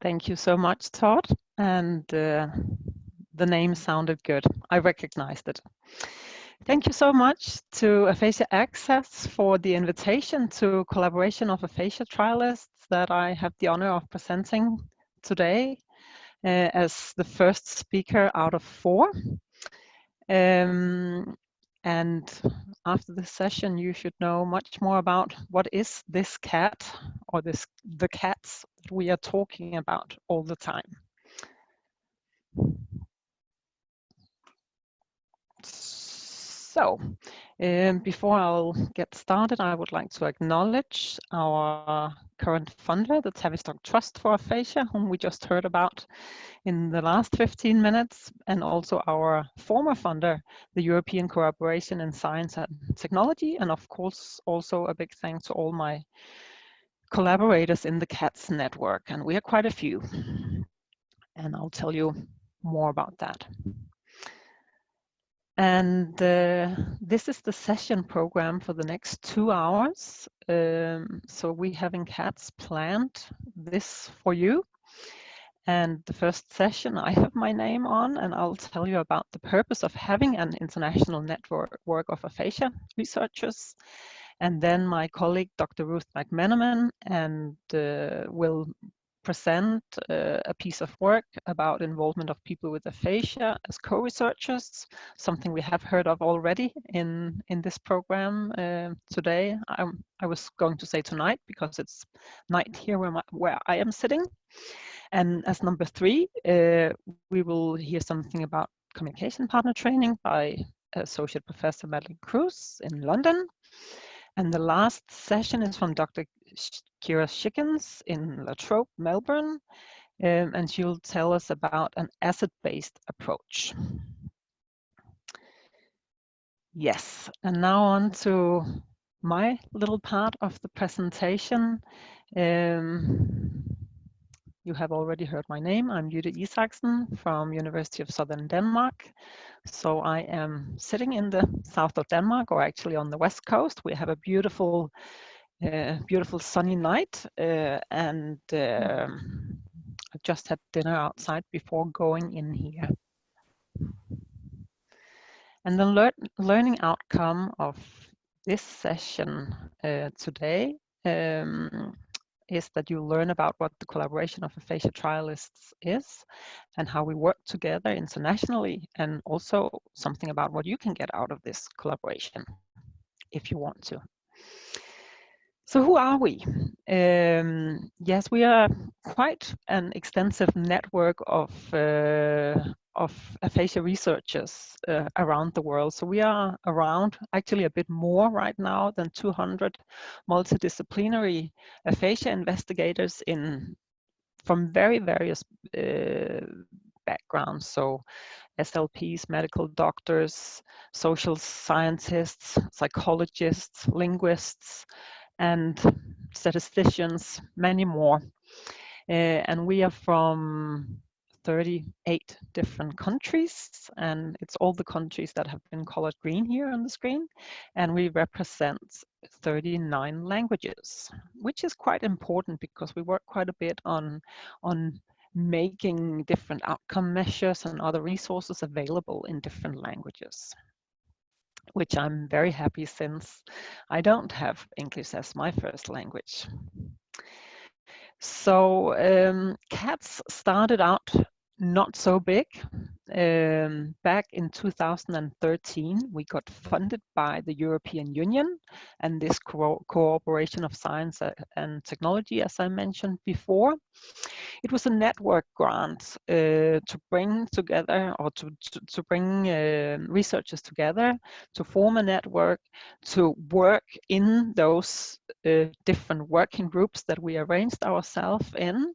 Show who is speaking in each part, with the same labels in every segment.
Speaker 1: Thank you so much, Todd. And the name sounded good. I recognized it. Thank you so much to Aphasia Access for the invitation to collaboration of aphasia trialists that I have the honor of presenting today as the first speaker out of 4. And after this session, you should know much more about what is this cat or the cats that we are talking about all the time. So, before I'll get started, I would like to acknowledge our current funder, the Tavistock Trust for Aphasia, whom we just heard about in the last 15 minutes, and also our former funder, the European Cooperation in Science and Technology, and of course also a big thanks to all my collaborators in the CATS network, and we are quite a few, and I'll tell you more about that. And this is the session program for the next 2 hours. So we have in CATS planned this for you. And the first session I have my name on, and I'll tell you about the purpose of having an international network of aphasia researchers. And then my colleague, Dr. Ruth McMenamin, and will present a piece of work about involvement of people with aphasia as co-researchers, something we have heard of already in this program today. I was going to say tonight because it's night here where I am sitting. And as number 3, we will hear something about communication partner training by Associate Professor Madeline Cruz in London. And the last session is from Dr. Kira Schickens in La Trobe, Melbourne, and she'll tell us about an asset-based approach. Yes, and now on to my little part of the presentation. You have already heard my name. I'm Jytte Isaksen from University of Southern Denmark. So I am sitting in the south of Denmark, or actually on the west coast. We have a beautiful sunny night, and I just had dinner outside before going in here. And the learning outcome of this session today is that you learn about what the collaboration of aphasia trialists is and how we work together internationally, and also something about what you can get out of this collaboration if you want to. So who are we? Yes, we are quite an extensive network of aphasia researchers around the world. So we are around, actually a bit more right now than 200 multidisciplinary aphasia investigators from very various backgrounds. So SLPs, medical doctors, social scientists, psychologists, linguists, and statisticians, many more. And we are from 38 different countries, and it's all the countries that have been colored green here on the screen. And we represent 39 languages, which is quite important because we work quite a bit on making different outcome measures and other resources available in different languages, which I'm very happy since I don't have English as my first language. So CATS started out not so big. Back in 2013, we got funded by the European Union and this cooperation of science and technology, as I mentioned before. It was a network grant to bring together, or to bring researchers together, to form a network, to work in those different working groups that we arranged ourselves in.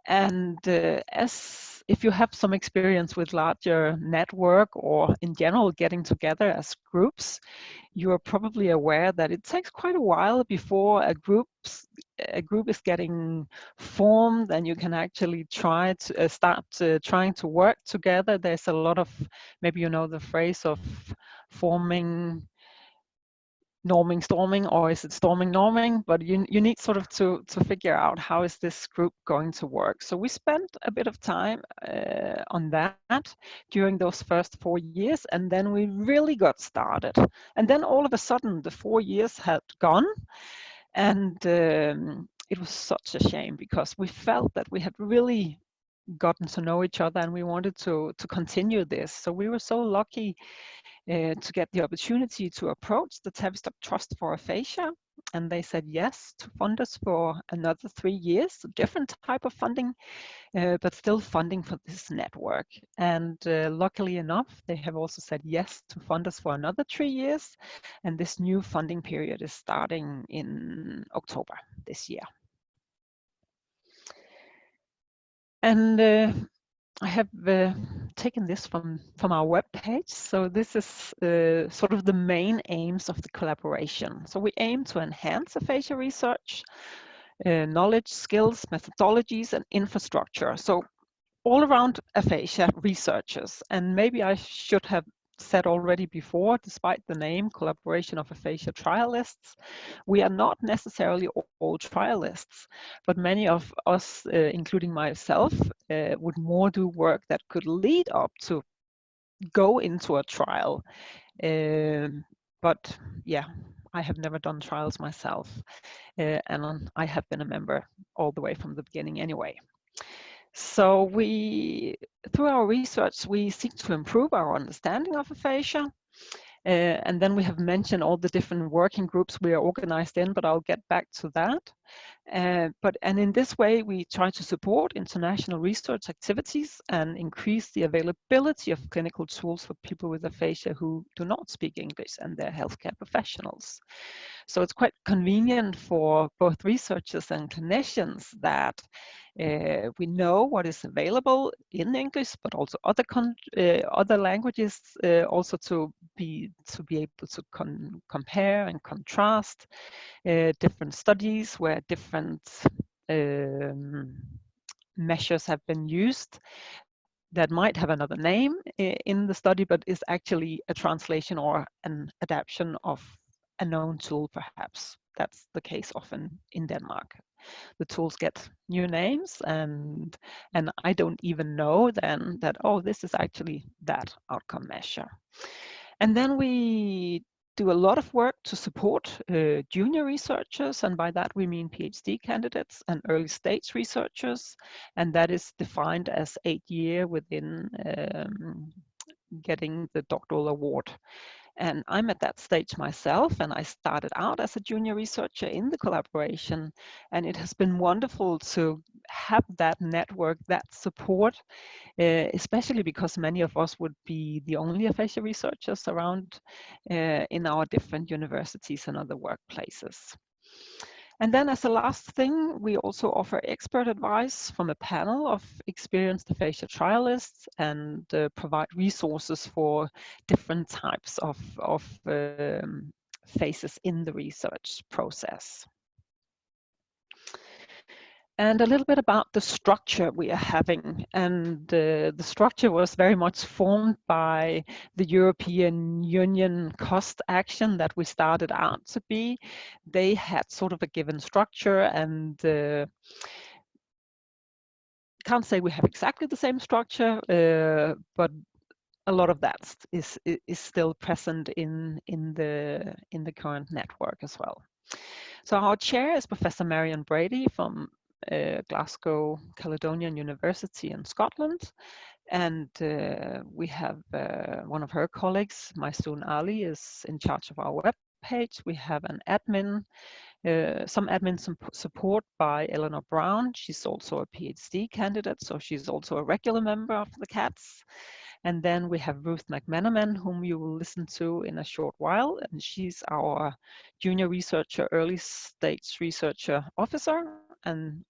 Speaker 1: And if you have some experience with larger network, or in general getting together as groups, you are probably aware that it takes quite a while before a group is getting formed and you can actually try to start trying to work together. There's a lot of, maybe you know the phrase of forming norming, or is it norming? But you need sort of to figure out how is this group going to work. So we spent a bit of time on that during those first 4 years, and then we really got started. And then all of a sudden, the 4 years had gone, and it was such a shame because we felt that we had really gotten to know each other and we wanted to continue this. So we were so lucky to get the opportunity to approach the Tavistock Trust for Aphasia, and they said yes to fund us for another 3 years, a different type of funding, but still funding for this network. And luckily enough, they have also said yes to fund us for another 3 years, and this new funding period is starting in October this year. And I have taken this from our webpage. So this is sort of the main aims of the collaboration. So we aim to enhance aphasia research, knowledge, skills, methodologies, and infrastructure. So all around aphasia researchers. And maybe I should have said already before, despite the name Collaboration of Aphasia Trialists, we are not necessarily all trialists, but many of us, including myself, would more do work that could lead up to go into a trial. But yeah, I have never done trials myself, and I have been a member all the way from the beginning anyway. So through our research, we seek to improve our understanding of aphasia. And then we have mentioned all the different working groups we are organized in, but I'll get back to that. And in this way, we try to support international research activities and increase the availability of clinical tools for people with aphasia who do not speak English and their healthcare professionals. So it's quite convenient for both researchers and clinicians that we know what is available in English, but also other languages, also to be able to compare and contrast different studies where different measures have been used that might have another name in the study, but is actually a translation or an adaptation of a known tool, perhaps. That's the case often in Denmark. The tools get new names, and I don't even know then that, oh, this is actually that outcome measure. And then we do a lot of work to support junior researchers, and by that we mean PhD candidates and early stage researchers, and that is defined as 8 years within getting the doctoral award. And I'm at that stage myself, and I started out as a junior researcher in the collaboration, and it has been wonderful to have that network, that support, especially because many of us would be the only aphasia researchers around in our different universities and other workplaces. And then as a last thing, we also offer expert advice from a panel of experienced aphasia trialists and provide resources for different types of phases in the research process. And a little bit about the structure we are having. And the structure was very much formed by the European Union cost action that we started out to be. They had sort of a given structure, and can't say we have exactly the same structure, but a lot of that is still present in the current network as well. So our chair is Professor Marion Brady from Glasgow Caledonian University in Scotland, and we have one of her colleagues, Maysoon Ali, is in charge of our web page. We have an admin, some admin support by Eleanor Brown. She's also a PhD candidate, so she's also a regular member of the CATS. And then we have Ruth McManaman, whom you will listen to in a short while, and she's our junior researcher, early stage researcher officer, and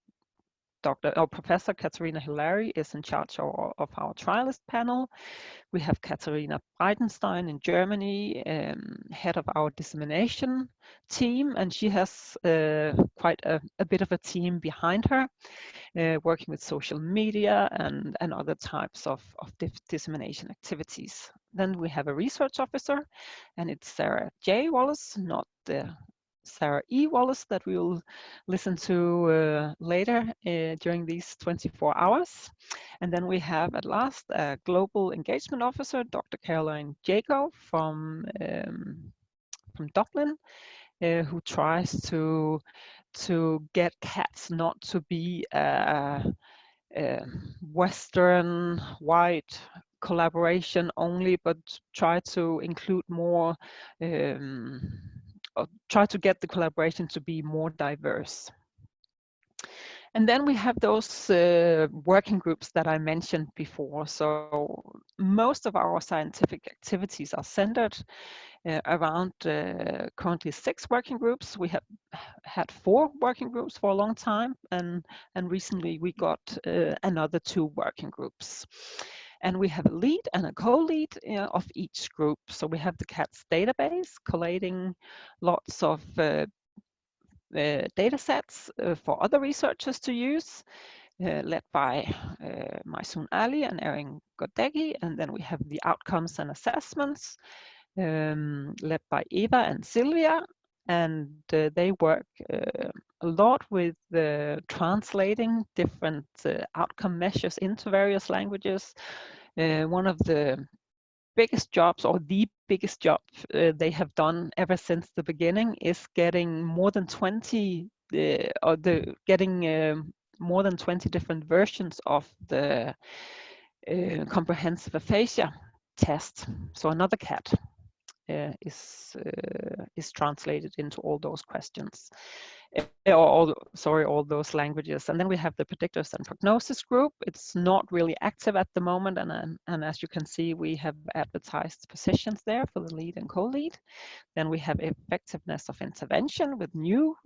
Speaker 1: Professor Katharina Hilary is in charge of our trialist panel. We have Katharina Breitenstein in Germany, head of our dissemination team, and she has quite a bit of a team behind her, working with social media and other types of dissemination activities. Then we have a research officer, and it's Sarah J. Wallace, not the Sarah E. Wallace that we will listen to later during these 24 hours. And then we have at last a global engagement officer, Dr. Caroline Jago from Dublin, who tries to get cats not to be Western white collaboration only, but try to include more, or try to get the collaboration to be more diverse. And then we have those working groups that I mentioned before. So most of our scientific activities are centered around currently 6 working groups. We have had 4 working groups for a long time, and recently we got another 2 working groups. And we have a lead and a co-lead of each group. So we have the CATS database collating lots of data sets for other researchers to use, led by Maysoon Ali and Erin Godegi. And then we have the outcomes and assessments, led by Eva and Sylvia, and they work a lot with translating different outcome measures into various languages. One of the biggest jobs, or the biggest job they have done ever since the beginning, is getting more than 20 more than 20 different versions of the comprehensive aphasia test. So another CAT is translated into all those questions, all those languages. And then we have the predictors and prognosis group. It's not really active at the moment, and as you can see, we have advertised positions there for the lead and co-lead. Then we have effectiveness of intervention with new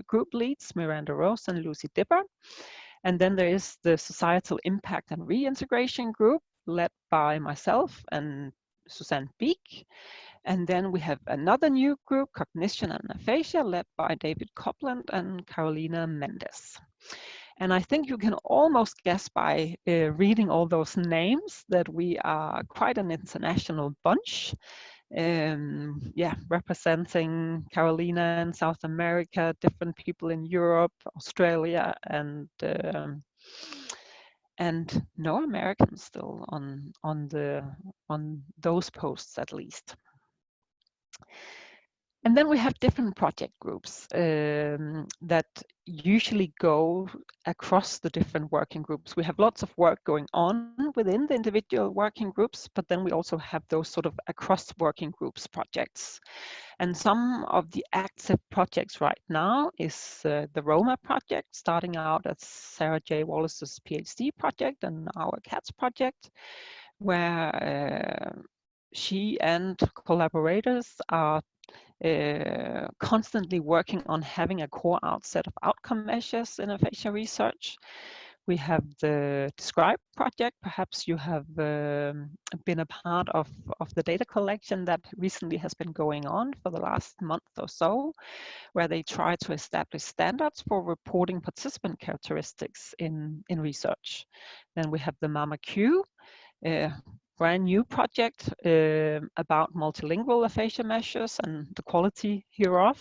Speaker 1: group leads, Miranda Rose and Lucy Dipper. And then there is the societal impact and reintegration group, led by myself and Susanne Beek. And then we have another new group, Cognition and Aphasia, led by David Copland and Carolina Mendes. And I think you can almost guess by reading all those names that we are quite an international bunch. Representing Carolina in South America, different people in Europe, Australia, and no Americans still on those posts at least. And then we have different project groups that usually go across the different working groups. We have lots of work going on within the individual working groups, but then we also have those sort of across working groups projects. And some of the active projects right now is the Roma project, starting out as Sarah J. Wallace's PhD project and our CATS project, where she and collaborators are constantly working on having a core set of outcome measures in aphasia research. We have the Describe project. Perhaps you have been a part of the data collection that recently has been going on for the last month or so, where they try to establish standards for reporting participant characteristics in research. Then we have the MAMA-Q, brand new project about multilingual aphasia measures and the quality hereof.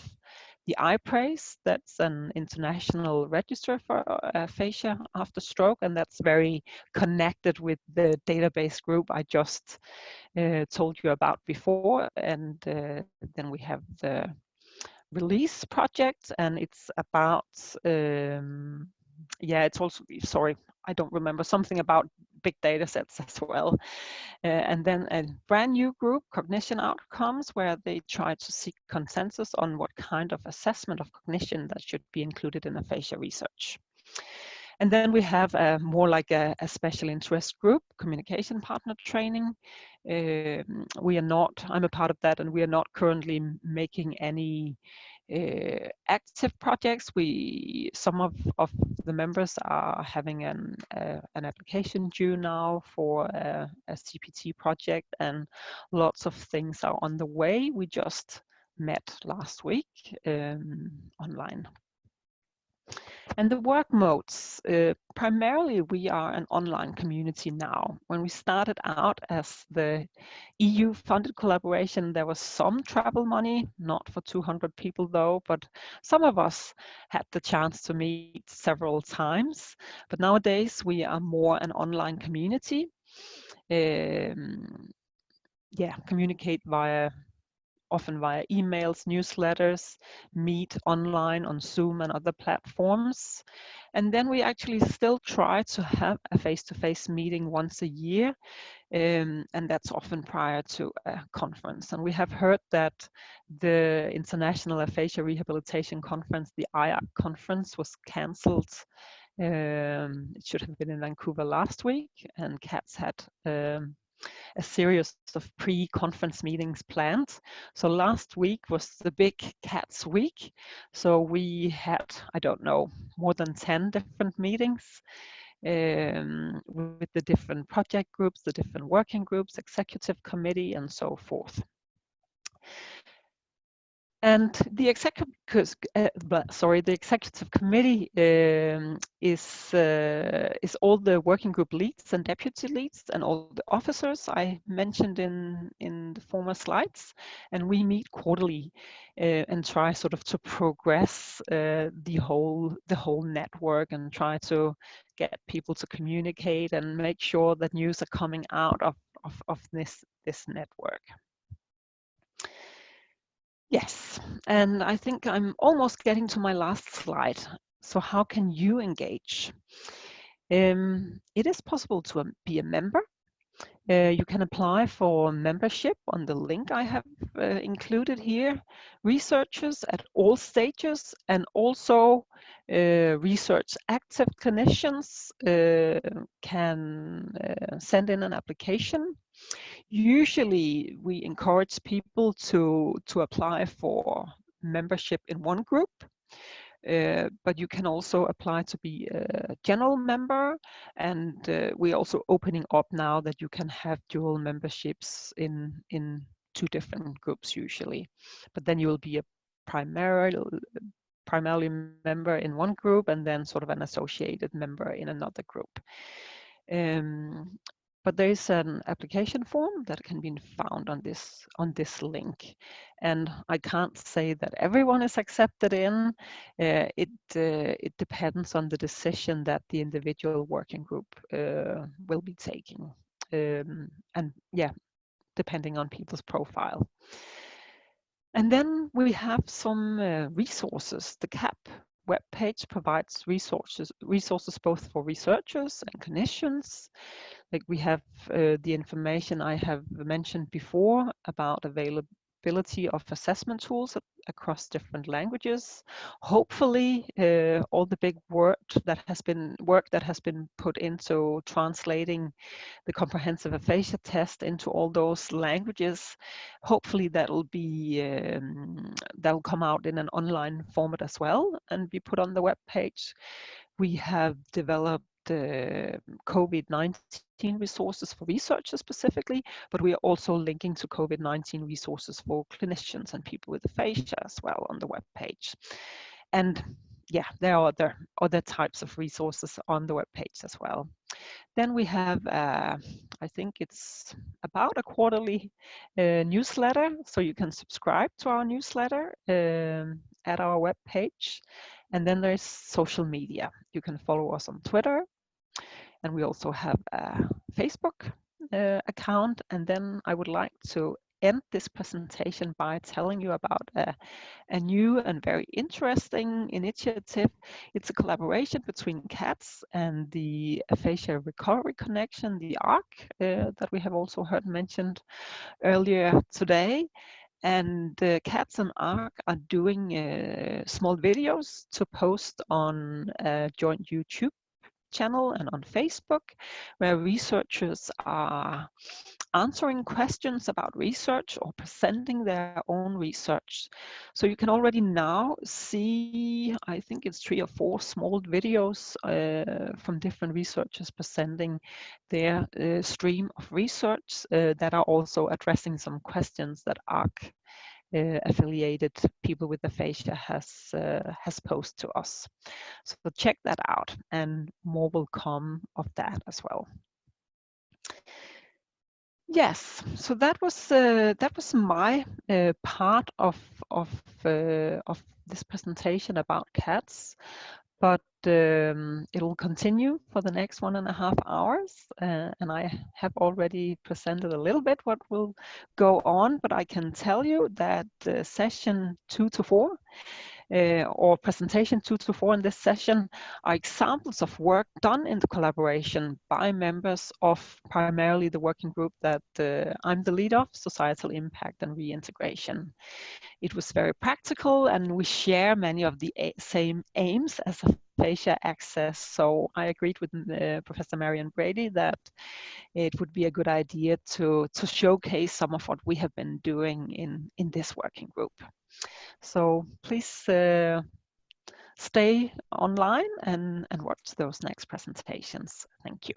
Speaker 1: The iPraise, that's an international register for aphasia after stroke, and that's very connected with the database group I just told you about before. And then we have the Release project, and it's about, it's also, sorry, I don't remember, something about big data sets as well. And then a brand new group, Cognition Outcomes, where they try to seek consensus on what kind of assessment of cognition that should be included in aphasia research. And then we have more like a special interest group, communication partner training. We are not, I'm a part of that, and we are not currently making any active projects. Some of the members are having an application due now for a CPT project, and lots of things are on the way. We just met last week online. And the work modes, primarily we are an online community now. When we started out as the EU-funded collaboration, there was some travel money, not for 200 people though, but some of us had the chance to meet several times. But nowadays we are more an online community. Communicate often via emails, newsletters, meet online on Zoom and other platforms. And then we actually still try to have a face-to-face meeting once a year, and that's often prior to a conference. And we have heard that the International Aphasia Rehabilitation Conference, the IAC conference, was cancelled. It should have been in Vancouver last week, and CATS had a series of pre-conference meetings planned. So last week was the big CATS week. So we had, I don't know, more than 10 different meetings with the different project groups, the different working groups, executive committee, and so forth. And the executive committee is all the working group leads and deputy leads and all the officers I mentioned in the former slides. And we meet quarterly and try sort of to progress the whole network and try to get people to communicate and make sure that news are coming out of this network. Yes, and I think I'm almost getting to my last slide. So how can you engage? It is possible to be a member. You can apply for membership on the link I have included here. Researchers at all stages and also research active clinicians can send in an application. Usually we encourage people to apply for membership in one group, but you can also apply to be a general member, and we're also opening up now that you can have dual memberships in 2 different groups usually. But then you will be a primarily member in one group and then sort of an associated member in another group. But there is an application form that can be found on this link, and I can't say that everyone is accepted in. It depends on the decision that the individual working group will be taking, and yeah, depending on people's profile. And then we have some resources. The CAP webpage provides resources both for researchers and clinicians. Like we have the information I have mentioned before about availability of assessment tools across different languages. Hopefully, all the big work that has been put into translating the comprehensive aphasia test into all those languages, hopefully that'll come out in an online format as well and be put on the web page. We have developed COVID-19 resources for researchers specifically, but we are also linking to COVID-19 resources for clinicians and people with aphasia as well on the web page. And yeah, there are other types of resources on the web page as well. Then we have, I think it's about a quarterly newsletter, so you can subscribe to our newsletter at our web page. And then there's social media. You can follow us on Twitter, and we also have a Facebook account. And then I would like to end this presentation by telling you about a new and very interesting initiative. It's a collaboration between CATS and the Aphasia Recovery Connection, the ARC, that we have also heard mentioned earlier today. And CATS and ARC are doing small videos to post on a joint YouTube channel and on Facebook, where researchers are answering questions about research or presenting their own research. So you can already now see, I think it's 3 or 4 small videos from different researchers presenting their stream of research that are also addressing some questions that ARC affiliated people with aphasia has posted to us. So check that out, and more will come of that as well. Yes, so that was my part of this presentation about cats, but it will continue for the next 1.5 hours, and I have already presented a little bit what will go on, but I can tell you that session 2 to 4 or presentation 2 to 4 in this session are examples of work done in the collaboration by members of primarily the working group that I'm the lead of, Societal Impact and Reintegration. It was very practical, and we share many of the same aims as aphasia access. So I agreed with Professor Marian Brady that it would be a good idea to showcase some of what we have been doing in this working group. So please stay online and watch those next presentations. Thank you.